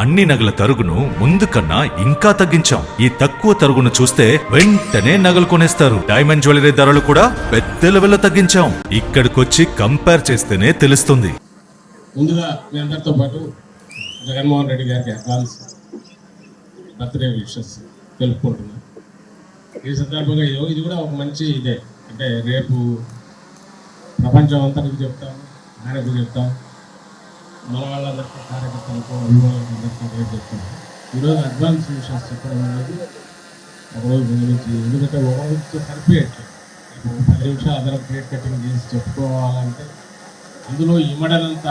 అన్ని నగల తరుగును ముందు కన్నా ఇంకా తగ్గించాం. ఈ తక్కువ తరుగును చూస్తే వెంటనే నగలు కొనేస్తారు. డైమండ్ జ్యువెలరీ ధరలు కూడా పెద్ద లెవెల్లో తగ్గించాం. ఇక్కడికొచ్చి కంపేర్ చేస్తేనే తెలుస్తుంది. ముందుగా మీ అందరితో పాటు జగన్మోహన్ రెడ్డి గారికి అడ్వాన్స్ బర్త్డే విషెస్ తెలుపుకుంటున్నాను. ఈ సందర్భంగా ఇది కూడా ఒక మంచి ఇదే, అంటే రేపు ప్రపంచం అంతటికి చెప్తాం, ఆయనకు చెప్తాం, మన వాళ్ళందరికీ కార్యకర్తలకు అభిమానులందరికీ రేపు చెప్తాం. ఈరోజు అడ్వాన్స్ విషెస్ చెప్పడం అనేది ఒకరోజు గురించి, ఎందుకంటే ఒక రోజుతో సరిపోయట్లేదు. ఇప్పుడు 10 నిమిషాలు అందరం కేక్ కటింగ్ చేసి చెప్పుకోవాలంటే అందులో ఇమ్మడనంత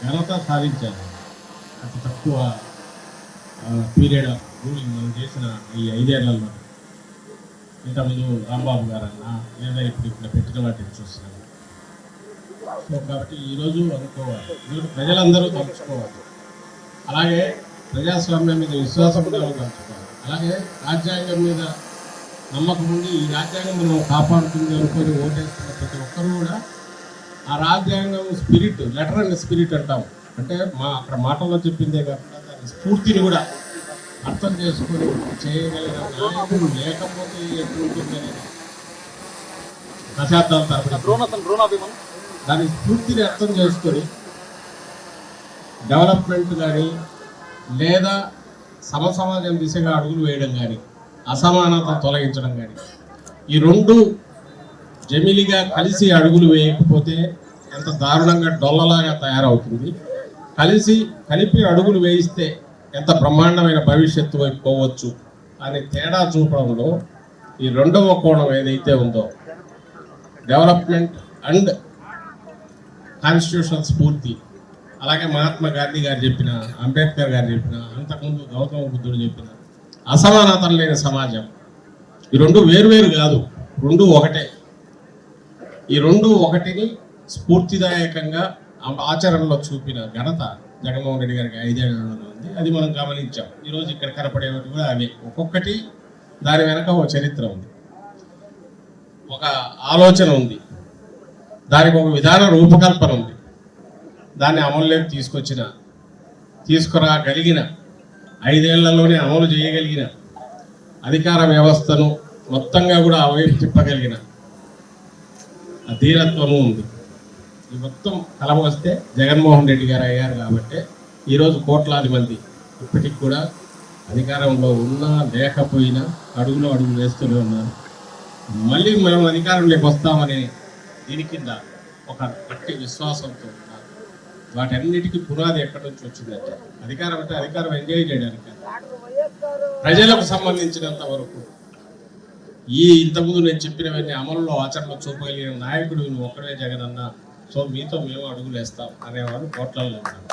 ఘనత సాధించాలి. అంత తక్కువ పీరియడ్ ఆఫ్ రూలింగ్ మనం చేసిన ఈ 5 ఏళ్లలో. ఇంతకుముందు రాంబాబు గారన్నా లేదా ఇప్పుడు పెట్టిన వాటిని చూస్తున్నాం. సో కాబట్టి ఈరోజు అనుకోవాలి, ఈరోజు ప్రజలందరూ తలుచుకోవాలి. అలాగే ప్రజాస్వామ్యం మీద విశ్వాసం కూడా తలుచుకోవాలి. అలాగే రాజ్యాంగం మీద నమ్మకం ఉండి ఈ రాజ్యాంగం మనం కాపాడుతుంది అనుకొని ఓటేస్తున్న ప్రతి ఒక్కరు కూడా ఆ రాజ్యాంగం స్పిరిట్, లెటర్ అండ్ స్పిరిట్ అంటాం, అంటే అక్కడ మాటల్లో చెప్పిందే కాకుండా దాని స్ఫూర్తిని కూడా అర్థం చేసుకొని చేయగలిగిన నాయకుడు లేకపోతే ఎట్లుంటుందని దశాబ్దాల తరబడి దాని స్ఫూర్తిని అర్థం చేసుకొని డెవలప్మెంట్ కానీ లేదా సమసమాజం దిశగా అడుగులు వేయడం కానీ అసమానత తొలగించడం కానీ ఈ రెండు జమిలిగా కలిసి అడుగులు వేయకపోతే ఎంత దారుణంగా డొల్లలాగా తయారవుతుంది. కలిపి అడుగులు వేయిస్తే ఎంత బ్రహ్మాండమైన భవిష్యత్తు వైపు పోవచ్చు అని తేడా చూపడంలో ఈ రెండవ కోణం ఏదైతే ఉందో, డెవలప్మెంట్ అండ్ కాన్స్టిట్యూషన్ స్ఫూర్తి, అలాగే మహాత్మా గాంధీ గారు చెప్పిన, అంబేద్కర్ గారు చెప్పిన, అంతకుముందు గౌతమ బుద్ధుడు చెప్పిన అసమానతలు లేని సమాజం, ఈ రెండు వేరువేరు కాదు, రెండు ఒకటే. ఈ రెండు ఒకటిని స్ఫూర్తిదాయకంగా ఆచరణలో చూపిన ఘనత జగన్మోహన్ రెడ్డి గారికి 5 ఏళ్లలో ఉంది. అది మనం గమనించాం. ఈరోజు ఇక్కడ కనపడేవి కూడా అవే. ఒక్కొక్కటి దాని వెనక ఒక చరిత్ర ఉంది, ఒక ఆలోచన ఉంది, దానికి ఒక విధాన రూపకల్పన ఉంది. దాన్ని అమలులోకి తీసుకురాగలిగిన 5 ఏళ్లలోనే అమలు చేయగలిగిన అధికార వ్యవస్థను మొత్తంగా కూడా అవైపు తిప్పగలిగిన ధీరత్వము ఉంది. ఈ మొత్తం కలవస్తే జగన్మోహన్ రెడ్డి గారు అయ్యారు. కాబట్టి ఈరోజు కోట్లాది మంది ఇప్పటికి కూడా అధికారంలో ఉన్నా లేకపోయినా అడుగులో అడుగు వేస్తూనే ఉన్నారు. మళ్ళీ మనం అధికారంలోకి వస్తామనే దీని కింద ఒక గట్టి విశ్వాసంతో ఉన్నారు. వాటన్నిటికీ పునాది ఎక్కడి నుంచి వచ్చిందంటే అధికారం, అంటే అధికారం ఎంజాయ్ చేయడానికి, ప్రజలకు సంబంధించినంత వరకు ఇంతకుముందు నేను చెప్పినవన్నీ అమలులో ఆచరణలో చూపగలిగిన నాయకుడు నువ్వు ఒక్కడే జగన్ అన్న. సో మీతో మేము అడుగులు వేస్తాం అనేవాడు కోట్లలో ఉన్నారు.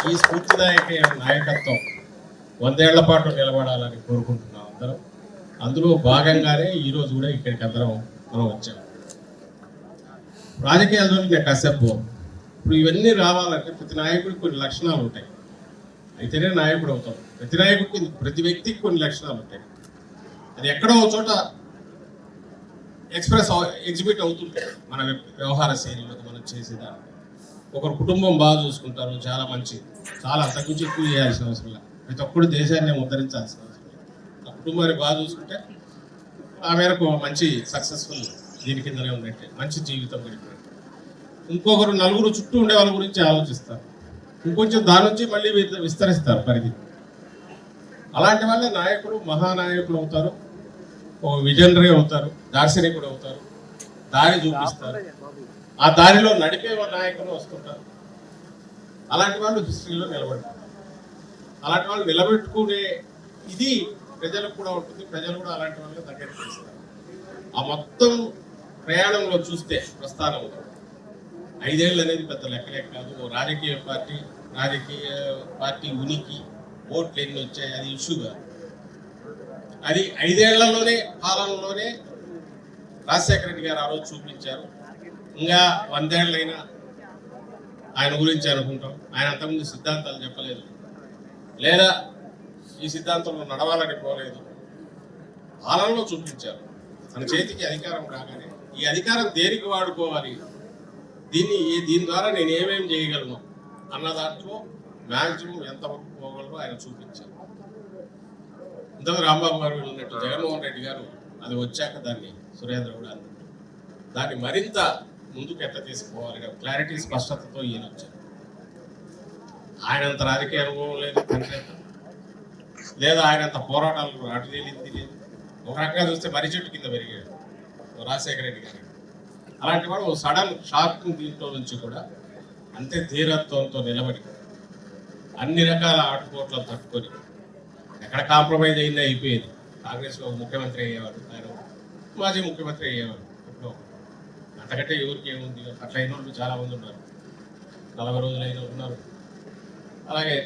ఈ స్ఫూర్తిదాయక నాయకత్వం 100 ఏళ్ల పాటు నిలబడాలని కోరుకుంటున్నాం అందరం. అందులో భాగంగానే ఈరోజు కూడా ఇక్కడికి అందరం మనం వచ్చాం. రాజకీయాల్లో నేను కాసేపు ఇప్పుడు ఇవన్నీ రావాలంటే ప్రతి నాయకుడికి కొన్ని లక్షణాలు ఉంటాయి, అయితేనే నాయకుడు అవుతాం. ప్రతి వ్యక్తికి కొన్ని లక్షణాలు ఉంటాయి. అది ఎక్కడో చోట ఎగ్జిబిట్ అవుతుంటాయి మన వ్యవహార శైలిలో మనం చేసేదాన్ని. ఒకరు కుటుంబం బాగా చూసుకుంటారు, చాలా మంచి, చాలా అంతకుమించి ఎక్కువ చేయాల్సిన అవసరం లేదు. ప్రతి ఒక్కరు దేశాన్ని ఉద్ధరించాల్సిన అవసరం లేదు. ఆ కుటుంబాన్ని బాగా చూసుకుంటే ఆ మేరకు మంచి సక్సెస్ఫుల్ దీని కిందనే ఉన్నట్టే, మంచి జీవితం గడిపినట్టు. ఇంకొకరు నలుగురు చుట్టూ ఉండే వాళ్ళ గురించి ఆలోచిస్తారు, ఇంకొంచెం దాని నుంచి మళ్ళీ విస్తరిస్తారు పరిధి. అలాంటి వాళ్ళే నాయకులు, మహానాయకులు అవుతారు, ఒక విజనరీ అవుతారు, దార్శనికుడు అవుతారు, దారి చూపిస్తారు. ఆ దారిలో నడిపే నాయకులు వస్తుంటారు. అలాంటి వాళ్ళు హిస్టరీలో నిలబడతారు. అలాంటి వాళ్ళు నిలబెట్టుకునే ఇది ప్రజలకు కూడా ఉంటుంది. ప్రజలు కూడా అలాంటి వాళ్ళు దగ్గరికి తీస్తారు. ఆ మొత్తం ప్రయాణంలో చూస్తే ప్రస్థానంలో 5 ఏళ్ళు అనేది పెద్ద లెక్కలే కాదు. రాజకీయ పార్టీ ఉనికి, ఓట్లు ఎన్ని వచ్చాయి అది ఇష్యూ కాదు. అది 5 ఏళ్లలోనే పాలనలోనే రాజశేఖర రెడ్డి గారు ఆ రోజు చూపించారు. ఇంకా 100 ఏళ్ళైనా ఆయన గురించి అనుకుంటాం. ఆయన అంతకుముందు సిద్ధాంతాలు చెప్పలేదు, లేదా ఈ సిద్ధాంతంలో నడవాలని పోలేదు. పాలనలో చూపించారు. మన చేతికి అధికారం రాగానే ఈ అధికారం దేనికి వాడుకోవాలి, దీని ద్వారా నేను ఏమేమి చేయగలను అన్న దాంట్లో మ్యాక్సిమం ఎంతవరకు పోగలరో ఆయన చూపించారు. ఇంతకు రాంబాబు గారు వెళ్ళినట్టు జగన్మోహన్ రెడ్డి గారు అది వచ్చాక దాన్ని సురేంద్ర కూడా అన్నట్టు దాన్ని మరింత ముందుకు ఎట్లా తీసుకోవాలి క్లారిటీ స్పష్టతతో ఈయన వచ్చారు. ఆయనంత రాజకీయ అనుభవం లేదు, లేదా ఆయనంత పోరాటాలు అటు తెలియదు లేదు. ఒక రకంగా చూస్తే మర్రి చెట్టు కింద పెరిగాడు రాజశేఖర రెడ్డి గారు. అలాంటి వాడు సడన్ షాక్ దీంట్లో నుంచి కూడా అంతే ధీరత్వంతో నిలబడి అన్ని రకాల ఆటుపోట్లను తట్టుకొని ఎక్కడ కాంప్రమైజ్ అయిందో అయిపోయేది. కాంగ్రెస్లో ముఖ్యమంత్రి అయ్యేవాడు, ఆయన మాజీ ముఖ్యమంత్రి అయ్యేవాడు. ఇప్పుడు అంతకంటే ఎవరికి ఏముంది, అట్లా అయిన వాళ్ళు చాలామంది ఉన్నారు, 40 రోజులైనా ఉన్నారు. అలాగే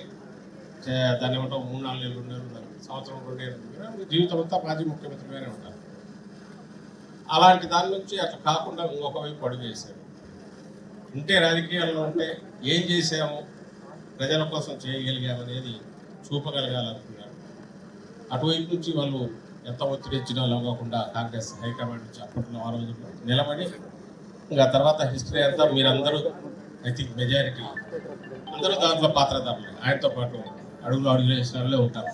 దాన్ని ఏమంటాం 3-4 నెలలు ఉన్నారు, సంవత్సరం 2 నెలలు ఉన్నారు, జీవితం అంతా మాజీ ముఖ్యమంత్రిగానే ఉంటారు. అలాంటి దాని నుంచి అట్లా కాకుండా ఇంకొక వైపు అడుగు వేశారు. ఉంటే రాజకీయాల్లో ఉంటే ఏం చేసాము, ప్రజల కోసం చేయగలిగామనేది చూపగలగాలనుకున్నారు. అటువైపు నుంచి వాళ్ళు ఎంత ఒత్తిడి ఇచ్చినా లొంగకుండా కాంగ్రెస్ హైకమాండ్ నుంచి అప్పట్లో ఆ రోజుల్లో నిలబడి ఇంకా తర్వాత హిస్టరీ అంతా మీరందరూ ఐ థింక్ మెజారిటీ అందరూ దాంట్లో పాత్రదారులు. ఆయనతో పాటు అడుగులు వేసిన వాళ్ళే ఉంటారు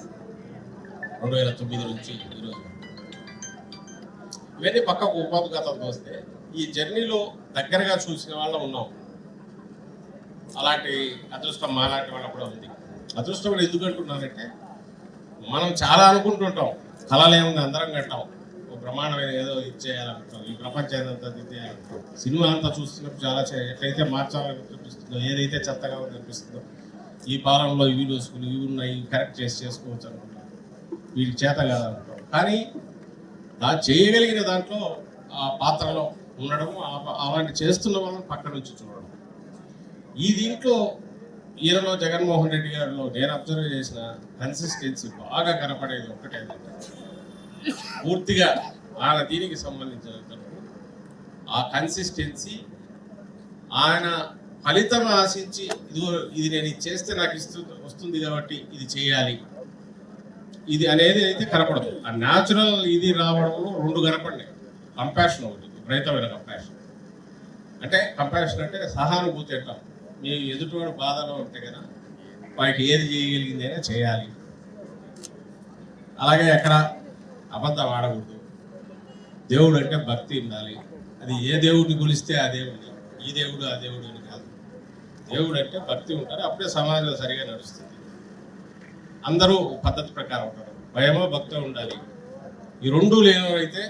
2009 నుంచి ఈరోజు. ఇవన్నీ పక్కకు ఉపాధిగతంతో వస్తే ఈ జర్నీలో దగ్గరగా చూసిన వాళ్ళం ఉన్నాం. అలాంటి అదృష్టం మాలాంటి వాళ్ళ కూడా ఉంది. అదృష్టం కూడా ఎందుకు అంటున్నానంటే మనం చాలా అనుకుంటుంటాం, కళలేముంది అందరం కట్టాం, ఒక బ్రహ్మాండమైన ఏదో ఇచ్చేయాలనుకుంటాం, ఈ ప్రపంచాన్ని అంతా దిద్దేయాలనుకుంటాం. సినిమా అంతా చూస్తున్నప్పుడు చాలా ఎట్లయితే మార్చాలని అనిపిస్తుందో, ఏదైతే చెత్తగా అనిపిస్తుందో, ఈ పాలనలో ఇవి దోసుకుని ఇవి ఉన్నాయి కరెక్ట్ చేసుకోవచ్చు అనుకుంటాం, వీటికి చేత కాదనుకుంటాం. కానీ చేయగలిగిన దాంట్లో ఆ పాత్రలో ఉండడం, అలాంటి చేస్తున్న వాళ్ళని పక్క నుంచి చూడడం. ఈ దీంట్లో ఈయనలో జగన్మోహన్ రెడ్డి గారిలో నేను అబ్జర్వ్ చేసిన కన్సిస్టెన్సీ బాగా కనపడేది ఒకటేంటంటే పూర్తిగా ఆయన దీనికి సంబంధించిన ఆ కన్సిస్టెన్సీ, ఆయన ఫలితం ఆశించి ఇది నేను ఇది చేస్తే నాకు వస్తుంది కాబట్టి ఇది చేయాలి ఇది అనేది అయితే కనపడదు. ఆ న్యాచురల్ ఇది రావడంలో 2 కనపడినాయి. కంపాషన్ ఒకటి, విపరీతమైన కంపాషన్. కంపాషన్ అంటే సహానుభూతి అంటాం. మీ ఎదుటివాడు బాధలో ఉంటే కదా వాడికి ఏది చేయగలిగింది అయినా చేయాలి. అలాగే ఎక్కడ అబద్ధం ఆడకూడదు. దేవుడు అంటే భక్తి ఉండాలి. అది ఏ దేవుడిని కొలిస్తే ఆ దేవుడిని, ఈ దేవుడు ఆ దేవుడు అని కాదు. దేవుడు అంటే భక్తి ఉంటారు, అప్పుడే సమాజం సరిగా నడుస్తుంది. అందరూ పద్ధతి ప్రకారం ఉంటారు. భయమో భక్తో ఉండాలి. ఈ 2 లేనివైతే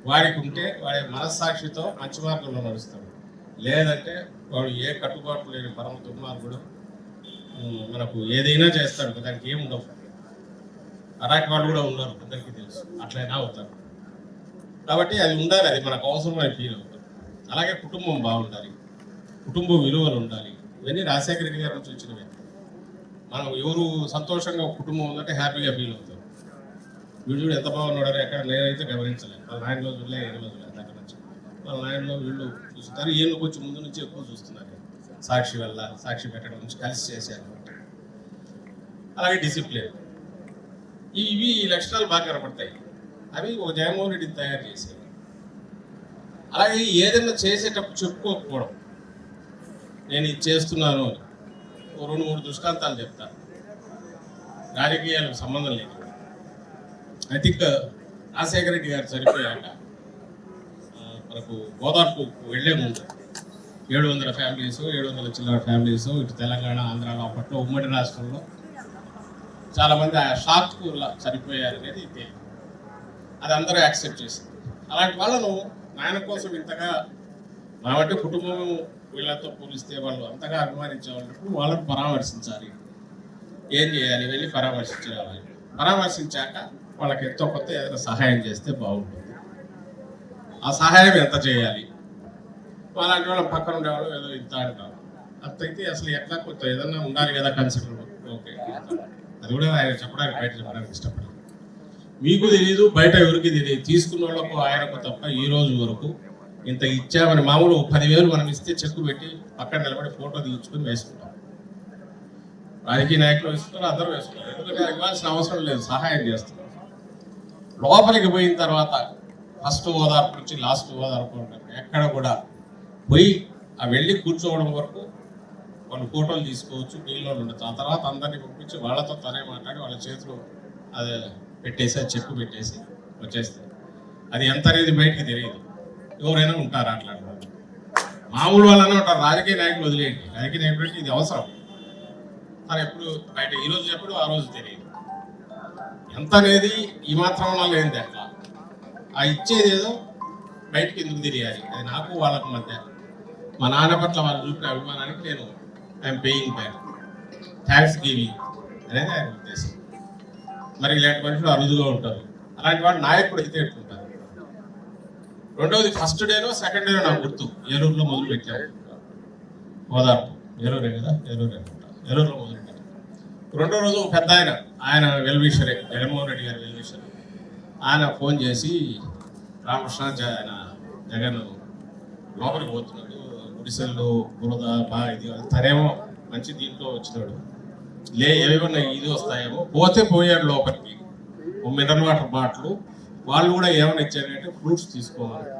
వాడికి ఉంటే వాడి మనస్సాక్షితో మంచి మార్గంలో నడుస్తాడు. లేదంటే వాడు ఏ కట్టుబాటు లేని పరమ దుర్మార్గుడు, మనకు ఏదైనా చేస్తాడు, దానికి ఏమి ఉండవు. అలాంటి వాళ్ళు కూడా ఉన్నారు, అందరికీ తెలుసు, అట్లయినా అవుతారు. కాబట్టి అది ఉండాలి, అది మనకు అవసరం అని ఫీల్ అవుతుంది. అలాగే కుటుంబం బాగుండాలి, కుటుంబ విలువలు ఉండాలి. ఇవన్నీ రాజశేఖర రెడ్డి గారి నుంచి వచ్చినవే. మనం ఎవరు సంతోషంగా కుటుంబం ఉందంటే హ్యాపీగా ఫీల్ అవుతాం. వీడు ఎంత బాగున్నాడని ఎక్కడ నేనైతే గమనించలేదు. వాళ్ళ నాయనలో చూడలే, ఏదో చూడలేదు దగ్గర నుంచి. వాళ్ళ నాయనలో వీళ్ళు చూస్తారు, వీళ్ళు కొంచెం ముందు నుంచి ఎక్కువ చూస్తున్నారు. సాక్షి వల్ల, సాక్షి పెట్టడం నుంచి కలిసి చేశారు. అలాగే డిసిప్లిన్, ఇవి ఈ లక్షణాలు బాగా కనపడతాయి. అవి ఒక జగన్మోహన్ రెడ్డిని తయారు చేసేవి. అలాగే ఏదైనా చేసేటప్పుడు చెప్పుకోకపోవడం, నేను ఇది చేస్తున్నాను అని 2-3 దృష్టాంతాలు చెప్తాను. రాజకీయాలకు సంబంధం లేదు. ఐ థింక్ రాజశేఖర రెడ్డి గారు చనిపోయాక మనకు గోదావరికి వెళ్లే ముందు 700 ఫ్యామిలీస్, 700 చిల్లర ఫ్యామిలీస్ ఇటు తెలంగాణ, ఆంధ్రాలో అప్పట్లో ఉమ్మడి రాష్ట్రంలో చాలామంది ఆ షాక్ చనిపోయారనేది తెలియదు. అది అందరూ యాక్సెప్ట్ చేసింది. అలాంటి వాళ్ళను నాయన కోసం ఇంతగా కాబట్టి కుటుంబం వీళ్ళతో పోలిస్తే వాళ్ళు అంతగా అభిమానించే వాళ్ళకు వాళ్ళని పరామర్శించాలి. ఏం చేయాలి, వెళ్ళి పరామర్శించాలి. పరామర్శించాక వాళ్ళకి ఎంతో కొత్త ఏదైనా సహాయం చేస్తే బాగుంటుంది. ఆ సహాయం ఎంత చేయాలి, అలాంటి వాళ్ళ పక్కన ఉండేవాళ్ళు ఏదో ఇంత అంటారు. అంతైతే అసలు ఎట్లా కొత్త ఏదన్నా ఉండాలి కదా కన్సిడర్. ఓకే, అది కూడా ఆయన చెప్పడానికి బయట చెప్పడానికి ఇష్టపడాలి. మీకు తెలియదు, బయట ఎవరికి తెలియదు. తీసుకున్న వాళ్ళకు ఆయనకు తప్ప ఈ రోజు వరకు ఇంత ఇచ్చామని మామూలు 10,000 మనం ఇస్తే చెక్కు పెట్టి పక్కన నిలబడి ఫోటో తీయించుకొని వేసుకుంటాం. రాజకీయ నాయకులు వేసుకుంటారు, అందరూ వేసుకుంటారు. ఎందుకంటే ఇవ్వాల్సిన అవసరం లేదు, సహాయం చేస్తున్నారు. లోపలికి పోయిన తర్వాత ఫస్ట్ ఓదార్పు నుంచి లాస్ట్ ఓదార్పు ఉంటారు. ఎక్కడ కూడా పోయి ఆ వెళ్ళి కూర్చోవడం వరకు వాళ్ళు ఫోటోలు తీసుకోవచ్చు, నీళ్ళు ఉండొచ్చు. ఆ తర్వాత అందరినీ పంపించి వాళ్ళతో తనే మాట్లాడి వాళ్ళ చేతిలో అదే పెట్టేసి ఆ చెక్కు పెట్టేసి వచ్చేస్తాయి. అది ఎంత అనేది బయటికి తెలియదు. ఎవరైనా ఉంటారు అట్లాంటి వాళ్ళు. మామూలు వాళ్ళనే ఉంటారు. రాజకీయ నాయకులు వదిలేయండి, రాజకీయ నాయకుడికి ఇది అవసరం. కానీ ఎప్పుడు బయట ఈరోజు చెప్పడు, ఆ రోజు తెలియదు. ఎంత అనేది ఈ మాత్రంలో లేనిది అట్లా. ఆ ఇచ్చేది ఏదో బయటికి ఎందుకు తెలియాలి, అది నాకు వాళ్ళకు మధ్య. మా నాన్న పట్ల వాళ్ళు చూపిన అభిమానానికి నేను I'm paying back, thanks giving అనేది ఆయన ఉద్దేశం. మరి ఇలాంటి మనుషులు అరుదుగా ఉంటారు. అలాంటి వాడు నాయకుడు అయితే ఎట్లుంటారు. రెండవది, ఫస్ట్ డేనో సెకండ్ డేనో నాకు గుర్తు, ఏలూరులో మొదలు పెట్టాము. ఓదార్పు ఏలూరే కదా, ఏలూరులో మొదలు పెట్టాము. రెండో రోజు పెద్ద ఆయన వెల్విషరే, జగన్మోహన్ రెడ్డి గారి వెల్విషర్. ఆయన ఫోన్ చేసి రామకృష్ణ ఆయన జగన్ లోపలికి పోతున్నాడు, గుడిసెల్లో బురద బాగా ఇది, తనేమో మంచి దీంట్లో వచ్చినాడు, ఏమన్నా ఇది వస్తాయేమో, పోతే పోయాడు లోపలికి. మినరల్ వాటర్ బాటిల్ వాళ్ళు కూడా ఏమైనా ఇచ్చారంటే ఫ్రూట్స్ తీసుకోవాలి,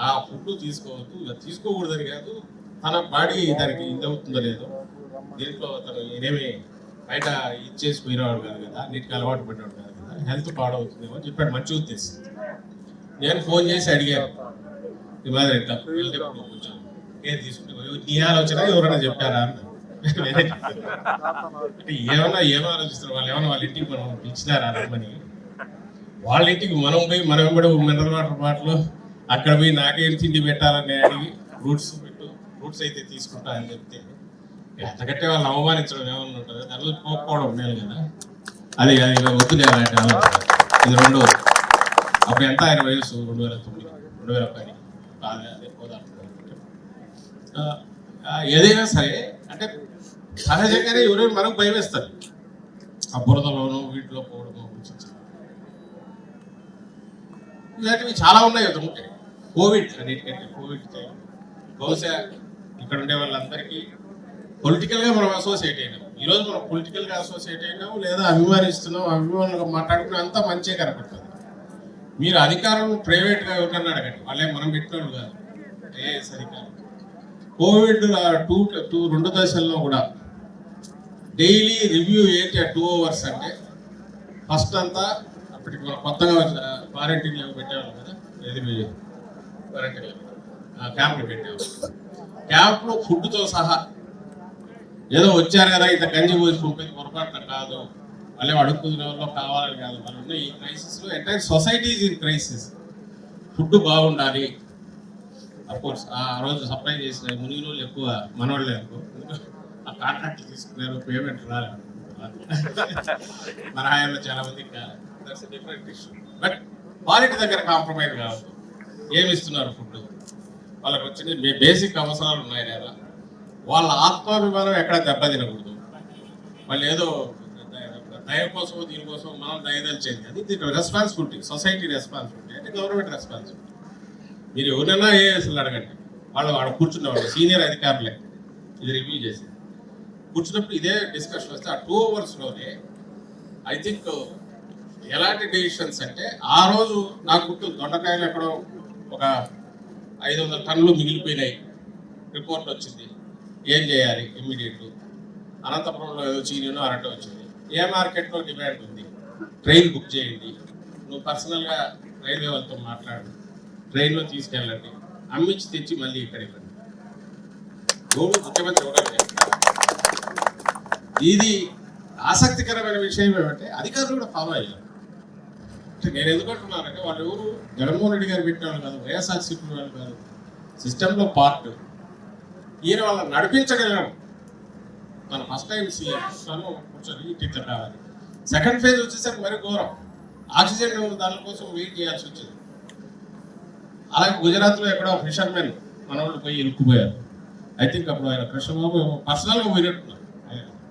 ఆ ఫుడ్ తీసుకోవద్దు, తీసుకోకూడదని కాదు, తన బాడీ దానికి ఇది అవుతుందో లేదో, దీంట్లో తను ఏమీ బయట ఇచ్చేసి పోయినవాడు కాదు కదా, అన్నిటికీ అలవాటు పడినవాడు కాదు కదా, హెల్త్ పాడవుతుందేమో అని చెప్పాడు. మంచి ఉద్దేశం. నేను ఫోన్ చేసి అడిగాను, ఈ మాదిరి ఇట్లా వెళ్ళేటప్పుడు కొంచెం ఏం తీసుకుంటే నీ ఆలోచన ఎవరైనా చెప్పారా అన్న. అంటే ఏమో ఆలోచిస్తారు వాళ్ళు, ఏమన్నా వాళ్ళ ఇంటికి మనం ఇచ్చినారా రమ్మని. వాళ్ళ ఇంటికి మనం పోయి మనం కూడా మినరల్ వాటర్ బాటిల్ అక్కడ పోయి నాకేం తిండి పెట్టాలని అడిగి ఫ్రూట్స్ అయితే తీసుకుంటా అని చెప్తే ఎంతకంటే వాళ్ళని అవమానించడం ఏమన్నా ఉంటుంది, దానిలో పోకపోవడం మేలు కదా. అది వద్దులే అలాంటి ఆలోచన. ఇది రెండవది. అప్పుడు ఎంత ఆయన వయసు 2009 2010 బాగా అదే ఏదైనా సరే అంటే సహజంగానే ఎవరైనా మనకు భయం వేస్తారు, ఆ బురదలోనూ వీటిలో పోవడము. ఇలాంటివి చాలా ఉన్నాయి కదా. ఉంటాయి కోవిడ్, అన్నిటికంటే కోవిడ్ టైం బహుశా ఇక్కడ ఉండే వాళ్ళందరికీ పొలిటికల్గా మనం అసోసియేట్ అయినాం. ఈరోజు మనం పొలిటికల్గా అసోసియేట్ అయినాము లేదా అభిమానిస్తున్నాం, అభిమానులుగా మాట్లాడుకున్నాం, అంతా మంచిగా కనపడుతుంది. మీరు అధికారం ప్రైవేట్గా ఎవరికన్నా అడగండి, వాళ్ళే మనం పెట్టిన వాళ్ళు కాదు. అధికారం కోవిడ్ 2 దశల్లో కూడా డైలీ రివ్యూ ఏంటి 2 hours అంటే, ఫస్ట్ అంతా అప్పటికి మనం కొత్తగా క్వారంటైన్ పెట్టేవాళ్ళం కదా, క్వారంటైన్ క్యాంపులు పెట్టేవాళ్ళం. క్యాంప్లో ఫుడ్తో సహా ఏదో వచ్చారు కదా ఇంత గంజి పోసి పంపేది పొరపాటున కాదు, మళ్ళీ అడుక్కునే వాళ్ళు కావాలని కాదు. వాళ్ళు ఉన్న ఈ క్రైసిస్లో entire society is in crisis. Food బాగుండాలి. అఫ్కోర్స్ ఆ రోజు సప్లై చేసిన మునిగినోళ్ళు ఎక్కువ, మనోళ్ళే ఎక్కువ. ఆ కాంట్రాక్ట్లు తీసుకున్నారు, పేమెంట్ రాలేదు. మన హయాంలో చాలా మందికి కాలేదు. That's different issue. But quality దగ్గర కాంప్రమైజ్ కావద్దు. ఏమి ఇస్తున్నారు ఫుడ్, వాళ్ళకి వచ్చిన బేసిక్ అవసరాలు ఉన్నాయి లేదా, వాళ్ళ ఆత్మాభిమానం ఎక్కడ దెబ్బతినకూడదు. వాళ్ళు ఏదో దయ కోసం దీనికోసం మనం దయదలిచేది అది దీని రెస్పాన్సిబిలిటీ, సొసైటీ రెస్పాన్సిబిలిటీ అంటే గవర్నమెంట్ రెస్పాన్సిబిలిటీ. మీరు ఎవరైనా అసలు అడగండి, వాళ్ళు కూర్చున్నవాళ్ళు సీనియర్ అధికారులే ఇది రివ్యూ చేసి కూర్చున్నప్పుడు ఇదే డిస్కషన్ వస్తే ఆ 2 hours ఐ థింక్ ఎలాంటి డెసిషన్స్ అంటే, ఆ రోజు నాకు గుర్తు దొండకాయలు ఎక్కడో ఒక 500 టన్నులు మిగిలిపోయినాయి, రిపోర్ట్ వచ్చింది. ఏం చేయాలి ఇమ్మీడియట్. అనంతపురంలో ఏదో చీనినో అరటి వచ్చింది. ఏ మార్కెట్లో డిమాండ్ ఉంది, ట్రైన్ బుక్ చేయండి, నువ్వు పర్సనల్గా రైల్వే వాళ్ళతో మాట్లాడు, ట్రైన్లో తీసుకెళ్ళండి, అమ్మించి తెచ్చి మళ్ళీ ఇక్కడ ఇవ్వండి. ముఖ్యమంత్రి ఎవరైనా ఇది ఆసక్తికరమైన విషయం ఏమంటే అధికారులు కూడా ఫాలో అయ్యారు. నేను ఎందుకంటున్నానంటే వాళ్ళు ఎవరు జగన్మోహన్ రెడ్డి గారు పెట్టిన వాళ్ళు కాదు, వైఎస్ఆర్సీపీ వాళ్ళు కాదు, సిస్టంలో పార్ట్. ఈయన వాళ్ళని నడిపించగలను. మన ఫస్ట్ టైం సీఎం తను కూర్చొని ఇట్లా కావాలి. సెకండ్ ఫేజ్ వచ్చేసరికి మరి ఘోరం, ఆక్సిజన్ దానికోసం వెయిట్ చేయాల్సి వచ్చింది. అలాగే గుజరాత్లో ఎక్కడో ఫిషర్మెన్ మన వాళ్ళు పోయి ఇరుక్కుపోయారు. ఐ థింక్ అప్పుడు ఆయన కృష్ణబాబు పర్సనల్గా పోయినట్టున్నారు.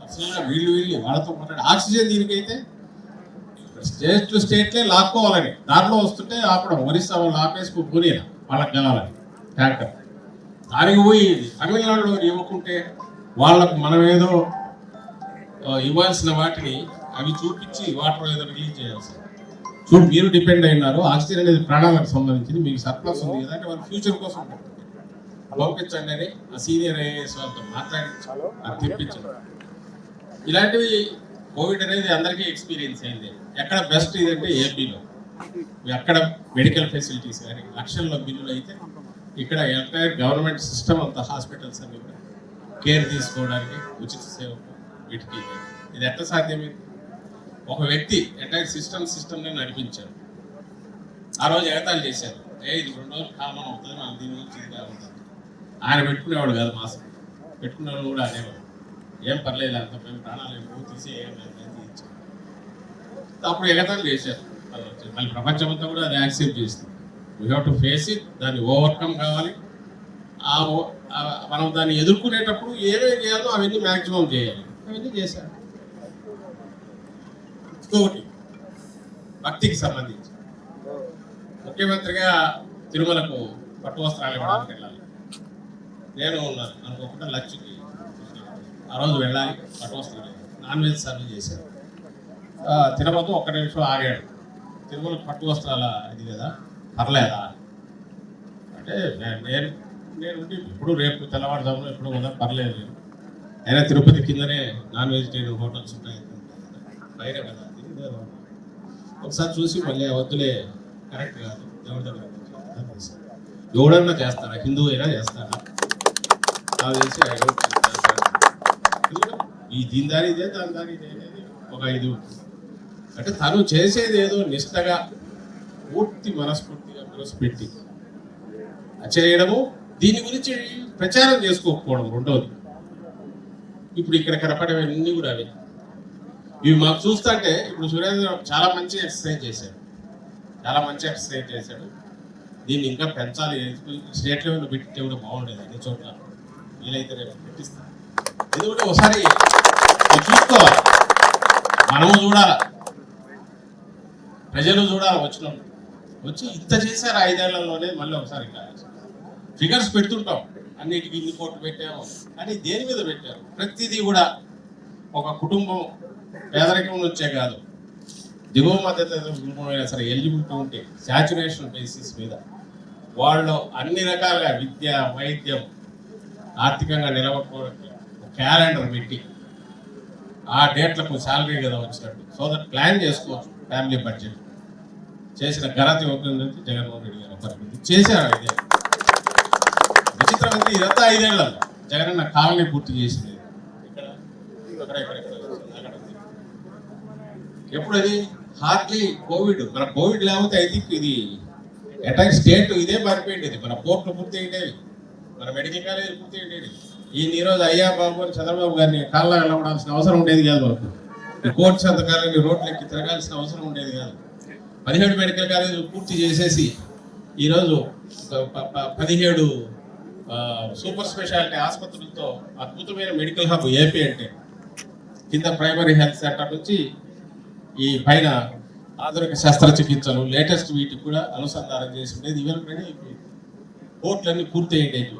పర్సనల్గా వీళ్ళు వాళ్ళతో మాట్లాడి ఆక్సిజన్ దీనికైతే స్టేట్ టు స్టేట్లే లాక్కోవాలని, దాంట్లో వస్తుంటే ఆపడం, ఒరిస్సా వాళ్ళు ఆపేసుకుని పోనీరా వాళ్ళకి కావాలని ట్యాంకర్. దానికి పోయి తమిళనాడులో ఇవ్వకుంటే వాళ్ళకు మనం ఏదో ఇవ్వాల్సిన వాటిని అవి చూపించి వాటర్ ఏదో రిలీజ్ చేయాల్సింది. చూడు మీరు డిపెండ్ అయినారు, ఆక్సిజన్ అనేది ప్రాణాలకు సంబంధించింది, మీకు సర్ప్లస్ ఉంది కదా అంటే వాళ్ళ ఫ్యూచర్ కోసం పంపించండి అని ఆ సీనియర్ ఐఏఎస్ వాళ్ళతో మాట్లాడి అది తెప్పించండి. ఇలాంటివి కోవిడ్ అనేది అందరికీ ఎక్స్పీరియన్స్ అయింది. ఎక్కడ బెస్ట్ ఇదంటే ఏపీలో. ఎక్కడ మెడికల్ ఫెసిలిటీస్ కానీ లక్షల్లో బిల్లులు అయితే ఇక్కడ ఎంటైర్ గవర్నమెంట్ సిస్టమ్ అంత హాస్పిటల్స్ అన్ని కూడా కేర్ తీసుకోవడానికి ఉచిత సేవకు వీటికి ఇది ఎట్లా సాధ్యమైంది? ఒక వ్యక్తి ఎంటైర్ సిస్టమ్ని నడిపించారు. ఆ రోజు ఎగతాళి చేశారు, ఇది 2 రోజులు కామన్ అవుతుంది, మనం దీని నుంచి ఇది ఉంటుంది. ఆయన పెట్టుకునేవాడు కాదు, మాస్క్ పెట్టుకునేవాడు కూడా అనేవాడు, ఏం పర్లేదు అంత మేము ప్రాణాలు ఎక్కువ తీసి తీయించారు. అప్పుడు ఎగతాళి చేశారు. మళ్ళీ ప్రపంచం అంతా కూడా అది యాక్సెప్ట్ చేస్తుంది. We have to face it, దాన్ని ఓవర్కమ్ కావాలి. మనం దాన్ని ఎదుర్కొనేటప్పుడు ఏమేమి చేయాలో అవన్నీ మ్యాక్సిమం చేయాలి. అవన్నీ చేశారు. ఇంకొకటి భక్తికి సంబంధించి ముఖ్యమంత్రిగా తిరుమలకు పట్టు వస్త్రాలు ఇవ్వడానికి వెళ్ళాలి. నేను ఉన్నాను అనుకోకుండా లక్ష్యకి ఆ రోజు వెళ్ళాలి. పట్టు వస్త్రాలు నాన్ వెజ్ సర్వ్ చేశారు. తిరుమలకు 1 నిమిషం ఆగాడు. తిరుమలకు పట్టు వస్త్రాల ఇది కదా, పర్లేదా అంటే నేను ఇప్పుడు రేపు తెల్లవారుజామున ఎప్పుడు కదా పర్లేదు. అయినా తిరుపతి కిందనే నాన్ వెజిటేరియన్ హోటల్స్ ఉంటాయి, బయట కదా. ఒకసారి చూసి మళ్ళీ వద్దులే, కరెక్ట్ కాదు, దేవుడి దగ్గర ఎవడన్నా చేస్తారా, హిందూ అయినా చేస్తారా? నాకు తెలిసి ఈ దీని దారి ఇదే, దాని దారి ఇదే అనేది ఒక ఇది అంటే తను చేసేది ఏదో నిష్టగా పూర్తి మనస్ఫూర్తిగా మనసుపెట్టి చేయడము, దీని గురించి ప్రచారం చేసుకోకపోవడం రెండవది. ఇప్పుడు ఇక్కడ కనపడేవన్నీ కూడా అవి ఇవి మాకు చూస్తుంటే ఇప్పుడు సురేంద్ర చాలా మంచి ఎక్సర్సైజ్ చేశాడు. దీన్ని ఇంకా పెంచాలి, స్టేట్ లెవెల్లో పెట్టితే కూడా బాగుండేది. అన్ని చోట్ల వీలైతే రేపు పెట్టిస్తాను. ఎందుకంటే ఒకసారి చూసుకోవాలి, మనము చూడాలి, ప్రజలు చూడాలి. వచ్చి ఇంత చేశారు 5 ఏళ్లలోనే. మళ్ళీ ఒకసారి ఫిగర్స్ పెడుతుంటాం, అన్నిటికీ ఇన్ని కోట్లు పెట్టాము అని. దేని మీద పెట్టారు? ప్రతిదీ కూడా ఒక కుటుంబం పేదరికం నుంచే కాదు, దిగువ మధ్యత కుటుంబమైనా సరే ఎలిజిబిలిటీ ఉంటే శాచురేషన్ బేసిస్ మీద వాళ్ళు అన్ని రకాలుగా విద్య, వైద్యం, ఆర్థికంగా నిలబడుకోవడానికి క్యాలెండర్ పెట్టి ఆ డేట్లకు శాలరీ కదా వచ్చినట్టు సో దట్ ప్లాన్ చేసుకోవచ్చు. ఫ్యామిలీ బడ్జెట్ చేసిన ఘనత ఇవ్వకుండా జగన్మోహన్ రెడ్డి గారు ఒకరికి చేశారు. 5 ఏళ్ళు విచిత్రం అయితే ఇదంతా 5 ఏళ్ళ జగనన్న కాలనీ పూర్తి చేసింది. ఎప్పుడు అది హార్డ్లీ కోవిడ్. మన కోవిడ్ లేకపోతే ఐ థింక్ ఇది ఎంటైర్ స్టేట్ ఇదే మారిపోయింది. మన పోర్టులు పూర్తి అయ్యేవి, మన మెడికల్ కాలేజ్ పూర్తి అయ్యేది. ఈరోజు అయ్యా బాబు అని చంద్రబాబు గారిని కాళ్ళ వెళ్ళవడాల్సిన అవసరం ఉండేది కాదు. మనకు కోర్టు సంతకాలని రోడ్లు ఎక్కి తిరగాల్సిన అవసరం ఉండేది కాదు. 17 మెడికల్ కాలేజ్ పూర్తి చేసేసి ఈరోజు 17 సూపర్ స్పెషాలిటీ ఆసుపత్రులతో అద్భుతమైన మెడికల్ హబ్ ఏపీ అంటే కింద ప్రైమరీ హెల్త్ సెంటర్ నుంచి ఈ పైన ఆధునిక శస్త్రచికిత్సలు లేటెస్ట్ వీటికి కూడా అనుసంధానం చేసి ఉండేది. ఇవన్నీ కోర్టులన్నీ పూర్తి అయ్యేవి.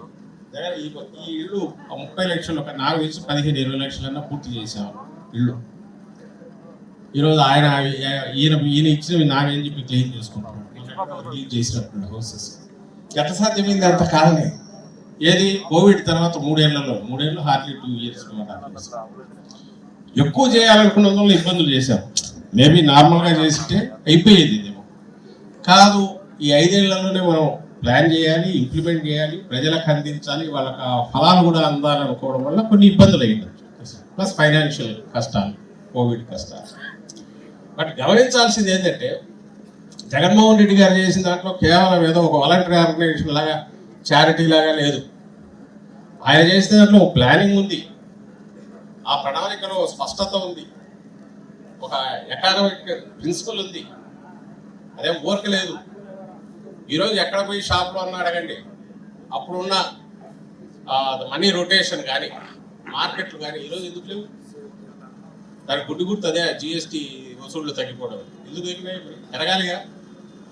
ఈ ఇల్లు 30 లక్షలు, నాకు తెలిసి 15-20 లక్షలన్నా పూర్తి చేసాము ఇల్లు. ఈరోజు ఈయన ఇచ్చినవి నావేం చెప్పి క్లెయిమ్ చేసుకుంటాం, రిలీజ్ చేసినప్పుడు హౌసెస్. ఎట్లా సాధ్యమైంది అంత కాలనే? ఏది కోవిడ్ తర్వాత 3 ఏళ్ళు హార్డ్లీ 2 ఇయర్స్ ఎక్కువ చేయాలనుకున్న వాళ్ళు ఇబ్బందులు చేశాం. మేబీ నార్మల్గా చేసింటే అయిపోయేది ఇదేమో కాదు. ఈ 5 ఏళ్లలోనే మనం ప్లాన్ చేయాలి, ఇంప్లిమెంట్ చేయాలి, ప్రజలకు అందించాలి, వాళ్ళకి ఆ ఫలాలు కూడా అందాలనుకోవడం వల్ల కొన్ని ఇబ్బందులు అయ్యింది. ప్లస్ ఫైనాన్షియల్ కష్టాలు, కోవిడ్ కష్టాలు. బట్ గమనించాల్సింది ఏంటంటే జగన్మోహన్ రెడ్డి గారు చేసిన దాంట్లో కేవలం ఏదో ఒక వాలంటరీ ఆర్గనైజేషన్ లాగా, చారిటీ లాగా లేదు. ఆయన చేసిన దాంట్లో ఒక ప్లానింగ్ ఉంది, ఆ ప్రణాళికలో స్పష్టత ఉంది, ఒక ఎకానమిక్ ప్రిన్సిపల్ ఉంది. అదేం ఊరక లేదు. ఈరోజు ఎక్కడ పోయి షాప్లో అన్నా అడగండి, అప్పుడున్న మనీ రొటేషన్ కానీ మార్కెట్లు కానీ ఈరోజు ఎందుకు లేవు? దానికి గుర్తు అదే జిఎస్టీ వసూళ్లు తగ్గిపోవడం. ఎందుకు ఎరగాలిగా.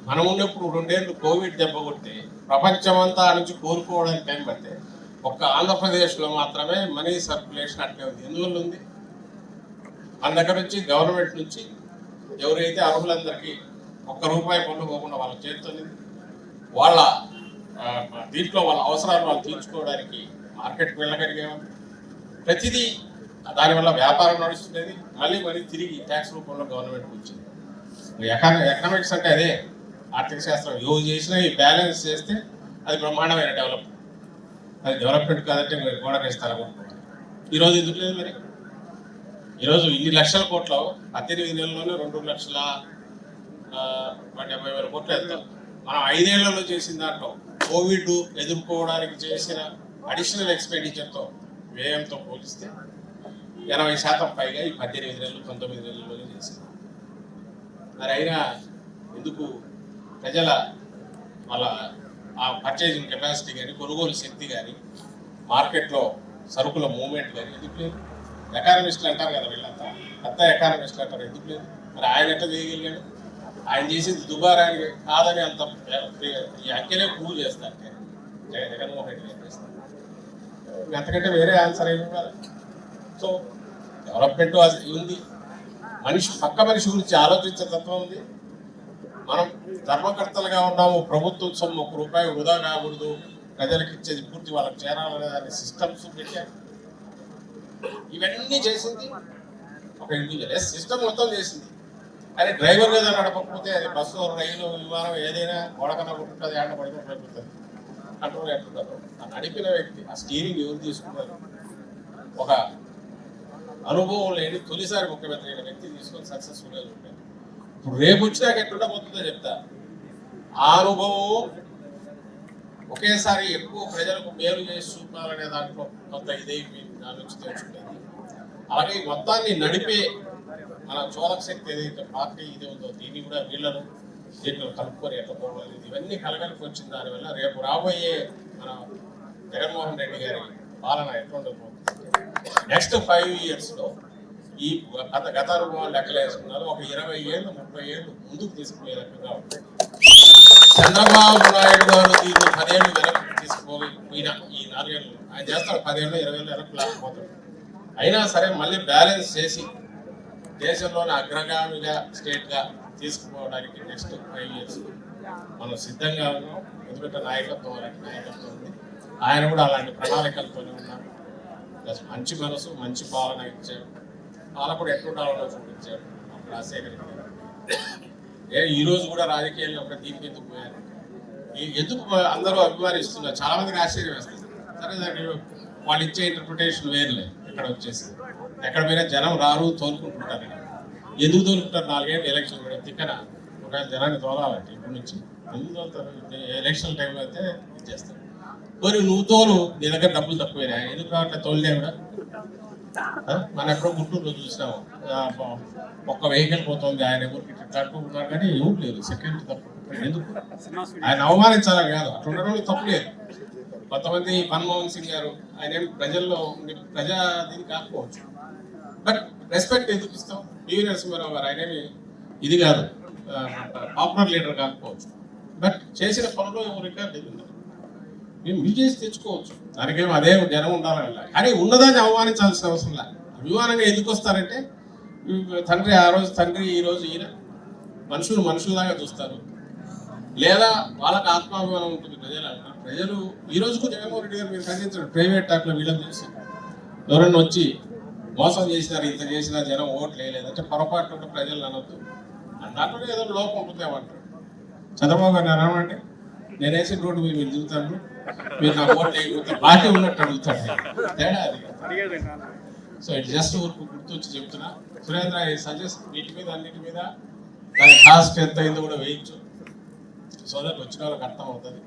మనం ఉన్నప్పుడు 2 ఏళ్ళు కోవిడ్ దెబ్బ కొడితే ప్రపంచమంతా నుంచి కోరుకోవడానికి టైం పడితే ఒక్క ఆంధ్రప్రదేశ్లో మాత్రమే మనీ సర్క్యులేషన్ అట్లే ఉంది. ఎందువల్ల ఉంది? మన దగ్గర నుంచి గవర్నమెంట్ నుంచి ఎవరైతే అర్హులందరికీ ₹1 పనులు పోకుండా వాళ్ళ చేరుతుంది, వాళ్ళ దీంట్లో వాళ్ళ అవసరాలు వాళ్ళు తీర్చుకోవడానికి మార్కెట్కి వెళ్ళగలిగాము. ప్రతిదీ దానివల్ల వ్యాపారం నడుస్తుండేది. మళ్ళీ తిరిగి ట్యాక్స్ రూపంలో గవర్నమెంట్కి వచ్చింది. ఎకనామిక్స్ అంటే అదే ఆర్థిక శాస్త్రం. యూజ్ చేసినా ఈ బ్యాలెన్స్ చేస్తే అది బ్రహ్మాండమైన డెవలప్మెంట్. అది డెవలప్మెంట్ కాదంటే మీరు గోడ వేస్తారు అనుకోవాలి. ఈరోజు ఎందుకు లేదు మరి? ఈరోజు ఇన్ని లక్షల కోట్లు 18 నెలల్లోనే 2,70,000 కోట్లు వెళ్తాం. మనం 5 ఏళ్లలో చేసిన దాంట్లో కోవిడ్ ఎదుర్కోవడానికి చేసిన అడిషనల్ ఎక్స్పెండిచర్తో వ్యయంతో పోలిస్తే 80% పైగా ఈ 18 నెలలు 19 నెలల్లోనే చేసింది. మరి అయినా ఎందుకు ప్రజల వాళ్ళ ఆ పర్చేజింగ్ కెపాసిటీ కానీ, కొనుగోలు శక్తి కానీ, మార్కెట్లో సరుకుల మూవ్మెంట్ కానీ ఎందుకు లేదు? ఎకానమిస్టులు అంటారు కదా, వీళ్ళంతా పెద్ద ఎకానమిస్టులు అంటారు, ఎందుకు లేదు? మరి ఆయన ఎట్లా చేయగలిగాడు? ఆయన చేసింది దుబారానికి కాదని అంత ఈ అంకెలే ప్రూవ్ చేస్తారు. జగన్మోహన్ రెడ్డి గారు చేస్తారు. అంతకంటే వేరే ఆన్సర్ ఏమి ఇవ్వాలి? సో డెవలప్మెంట్ ఉంది. పక్క మనిషి గురించి ఆలోచించే తత్వం ఉంది. మనం ధర్మకర్తలుగా ఉన్నాము. ప్రభుత్వం సొమ్ము ₹1 వృధా కాకూడదు, ప్రజలకు ఇచ్చేది పూర్తి వాళ్ళకి చేరాలనే దాన్ని సిస్టమ్స్ పెట్టారు. ఇవన్నీ చేసింది ఒక ఇండివిజువల్. సిస్టమ్ మొత్తం చేసింది. కానీ డ్రైవర్ కదా నడపకపోతే అది బస్సు, రైలు, విమానం ఏదైనా గోడకన్నా కొట్టుకుంటుంది, ఆడ పడుకుని పడుతుంది. కంట్రోల్ ఎట్లుంటారు? ఆ నడిపిన వ్యక్తి, ఆ స్టీరింగ్ ఎవరు తీసుకున్నారు? ఒక అనుభవం లేని తొలిసారి ముఖ్యమంత్రి అయిన వ్యక్తి తీసుకొని సక్సెస్ఫుల్గా చూపారు. ఇప్పుడు రేపు వచ్చినాక ఎట్లుండబోతుందో చెప్తా. ఆ అనుభవం ఒకేసారి ఎక్కువ ప్రజలకు మేలు చేసి చూపాలనే దాంట్లో కొంత ఇదే ఆలోచి తెచ్చుకుంటుంది. అలాగే మొత్తాన్ని నడిపే మన చోదక శక్తి ఏదైతే పార్టీ ఇది ఉందో దీన్ని కూడా వీళ్ళను దీంట్లో కలుపుకొని ఎట్లా పోవాలి, ఇవన్నీ కలగలిపి వచ్చిన దానివల్ల రేపు రాబోయే మన జగన్మోహన్ రెడ్డి గారి పాలన ఎట్లా ఉండబోతుంది. నెక్స్ట్ 5 yearsలో ఈ గత అనుభవాలు లెక్కలేసుకున్నారు. ఒక 20 ఏళ్ళు 30 ఏళ్ళు ముందుకు తీసుకుపోయే రకంగా ఉంటుంది. చంద్రబాబు నాయుడు గారు దీన్ని 10 ఏళ్ళు వెనక్కి తీసుకుపోయినా ఈ 4 ఏళ్ళు ఆయన చేస్తాడు, 10 ఏళ్ళు 20 ఏళ్ళు వెనక్కి లేకపోతాడు. అయినా సరే మళ్ళీ బ్యాలెన్స్ చేసి దేశంలోని అగ్రగామిగా స్టేట్గా తీసుకుపోవడానికి నెక్స్ట్ 5 years మనం సిద్ధంగా ఉన్నాం. ఎందుకంటే నాయకత్వం ఉంది. ఆయన కూడా అలాంటి ప్రణాళికలతోనే ఉన్నారు. ప్లస్ మంచి మనసు, మంచి పాలన ఇచ్చాడు. పాలకుడు ఎట్లుండాలో చూపించాడు. అప్పుడు రాజశేఖర్ ఈ రోజు కూడా రాజకీయాల్లో దీనికి ఎందుకు పోయారు? ఎందుకు అందరూ అభిమానిస్తున్నారు? చాలా మందికి ఆశ్చర్యం వేస్తుంది. సరే దానికి వాళ్ళు ఇచ్చే ఇంటర్ప్రిటేషన్ వేరులే. ఇక్కడ వచ్చేసి ఎక్కడ పోయినా జనం రారు, తోలుకుంటుంటారు. ఎందుకు తోలుకుంటారు? 4 ఏళ్ళు ఎలక్షన్ కూడా తిక్కన ఒక జనాన్ని తోలాలంటే ఇప్పటి నుంచి ఎందుకు తోలుతారు? ఎలక్షన్ టైంలో అయితే చేస్తారు. మరి నువ్వు తోలు, నీ దగ్గర డబ్బులు తక్కువైనా ఎందుకు రావట్లేదు? తోలినా కూడా మనం ఎప్పుడో గుంటూరులో చూసినాము. ఒక్క వెహికల్ పోతుంది, ఆయన ఎవరికి తక్కువ కానీ ఎవరు లేదు, సెక్యూరిటీ తక్కువ. ఎందుకు? ఆయన అవమానించాలని కాదు, అట్లా ఉండడం తప్పు లేదు. కొంతమంది మన్మోహన్ సింగ్ గారు ఆయన ఏం ప్రజల్లో ప్రజా దీన్ని కాకపోవచ్చు, బట్ రెస్పెక్ట్ ఎందుకు ఇస్తాం? పివి నరసింహారావు గారు ఆయనేమి ఇది కాదు, పాపులర్ లీడర్ కాకపోవచ్చు, బట్ చేసిన పనులు రికార్డు ఉంది. మీరు చేసి తెచ్చుకోవచ్చు, దానికేమో అదే జనం ఉండాలని. కానీ ఉన్నదాన్ని అవమానించాల్సిన అవసరం లేదు. అభిమానంగా ఎందుకు వస్తారంటే తండ్రి ఆ రోజు తండ్రి, ఈ రోజు ఈయన మనుషుల్లాగా చూస్తారు. లేదా వాళ్ళకి ఆత్మాభిమానం ఉంటుంది. ప్రజలు ఈ రోజుకు జగన్మోహన్ రెడ్డి గారు మీరు ఖండించారు. ప్రైవేట్ టాక్లో వీళ్ళని చూసి ఎవరన్నా వచ్చి మోసం చేసినారు, ఇంత చేసినా జనం ఓట్లు వేయలేదంటే పొరపాటు ప్రజలు అనొద్దు. దాంట్లో ఏదో లోపం ఉంటుందేమంటారు. చంద్రబాబు గారు అనమంటే నేను వేసిన రోడ్డు మీరు దిగుతాను, మీరు నా ఓట్లు వేయకపోతే బాకీ ఉన్నట్టు అడుగుతాడు. తేడా అది. సో ఇట్ జస్ట్ ఊరికి గుర్తొచ్చి చెప్తున్నా. సురేంద్ర సజెస్ట్ వీటి మీద అన్నిటి మీద దాని కాస్ట్ ఎంత అయిందో కూడా వేయించు, సో దట్ వచ్చిన వాళ్ళకి అర్థం అవుతుంది.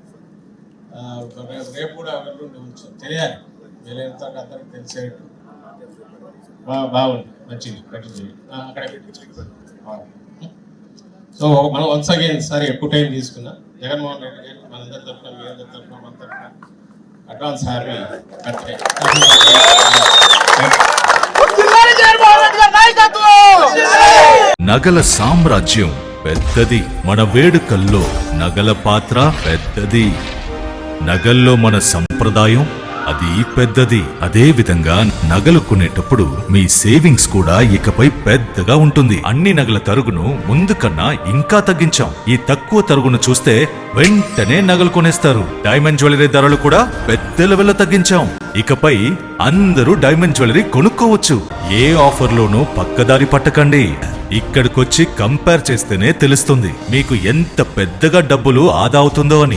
రేపు కూడా వెళ్ళుండి ఉంచు, తెలియాలి మీరు ఎంత అందరికి తెలిసేట్టు. బాగుంది, మంచిది, కంటిన్యూ అక్కడ. సో మనం వన్స్ అగైన్ సరే ఎక్కువ టైం తీసుకున్నా. జగన్మోహన్ రెడ్డి గారు మనందరి తరఫున, మీ అందరి తరఫున, మన తరఫున అడ్వాన్స్ హ్యాపీ బర్త్డే. నగల సామ్రాజ్యం పెద్దది, మన వేడుకల్లో నగల పాత్ర పెద్దది. నగల్లో మన సంప్రదాయం అది పెద్దది. అదే విధంగా నగలు కొనేటప్పుడు మీ సేవింగ్స్ కూడా ఇకపై పెద్దగా ఉంటుంది. అన్ని నగల తరుగును ముందు కన్నా ఇంకా తగ్గించాం. ఈ తక్కువ తరుగును చూస్తే వెంటనే నగలు కొనేస్తారు. డైమండ్ జ్యువెలరీ ధరలు కూడా పెద్ద లెవెల్లో తగ్గించాం. ఇకపై అందరూ డైమండ్ జ్యువెలరీ కొనుక్కోవచ్చు. ఏ ఆఫర్లోనూ పక్కదారి పట్టకండి. ఇక్కడికొచ్చి కంపేర్ చేస్తేనే తెలుస్తుంది మీకు ఎంత పెద్దగా డబ్బులు ఆదా అవుతుందో అని.